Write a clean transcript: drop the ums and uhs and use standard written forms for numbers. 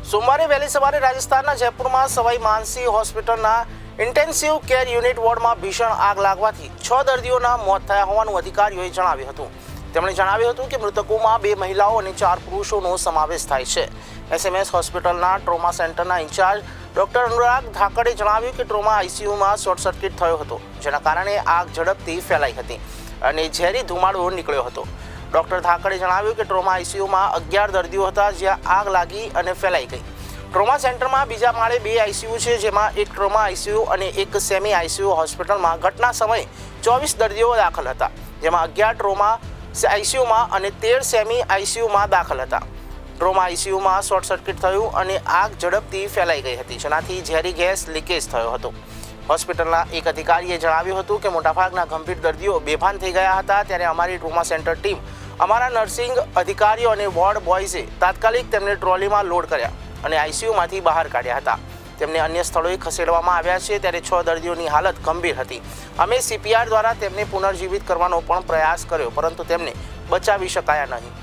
સોમવારે વહેલી સવારે રાજસ્થાનના જયપુરમાં સવાઈ માનસિંહ હોસ્પિટલના ઇન્ટેન્સિવ કેર યુનિટ વોર્ડમાં ભીષણ આગ લાગવાથી 6 દર્દીઓના મોત થયા હોવાનું અધિકારીઓએ જણાવ્યું હતું। તેમણે જણાવ્યું હતું કે મૃતકોમાં 2 મહિલાઓ અને 4 પુરુષોનો સમાવેશ થાય છે। એસએમએસ હોસ્પિટલના ટ્રોમા સેન્ટરના ઇન્ચાર્જ ડોક્ટર અનુરાગ ધાકડે જણાવ્યું કે ટ્રોમા આઈસીયુમાં શોર્ટ સર્કિટ થયો હતો, જેના કારણે આગ ઝડપથી ફેલાઈ હતી અને ઝેરી ધુમાડો નીકળ્યો હતો। ડોક્ટર ધાકડે જણાવ્યું કે ટ્રોમા આઈસીયુમાં 11 દર્દીઓ હતા, જ્યાં આગ લાગી અને ફેલાઈ ગઈ। ટ્રોમા સેન્ટરમાં બીજા માળે 2 આઈસીયુ છે, જેમાં એક ટ્રોમા આઈસીયુ અને એક સેમી આઈસીયુ હોસ્પિટલમાં ઘટના સમયે 24 દર્દીઓ દાખલ હતા, જેમાં 11 ટ્રોમા આઈસીયુમાં અને 13 સેમી આઈસીયુમાં દાખલ હતા। ટ્રોમા આઈસીયુમાં શોર્ટ સર્કિટ થયું અને આગ ઝડપથી ફેલાઈ ગઈ હતી, જેનાથી ઝેરી ગેસ લીકેજ થયો હતો। હોસ્પિટલના એક અધિકારીએ જણાવ્યું હતું કે મોટાભાગના ગંભીર દર્દીઓ બેભાન થઈ ગયા હતા, ત્યારે અમારી ટ્રોમા સેન્ટર ટીમ, અમારા નર્સિંગ અધિકારીઓ અને વોર્ડ બોયઝે તાત્કાલિક તેમને ટ્રોલીમાં લોડ કર્યા અને આઈસીયુમાંથી બહાર કાઢ્યા હતા। તેમને અન્ય સ્થળોએ ખસેડવામાં આવ્યા છે, ત્યારે 6 દર્દીઓની હાલત ગંભીર હતી। અમે સીપીઆર દ્વારા તેમને પુનર્જીવિત કરવાનો પણ પ્રયાસ કર્યો, પરંતુ તેમને બચાવી શકાયા નહીં।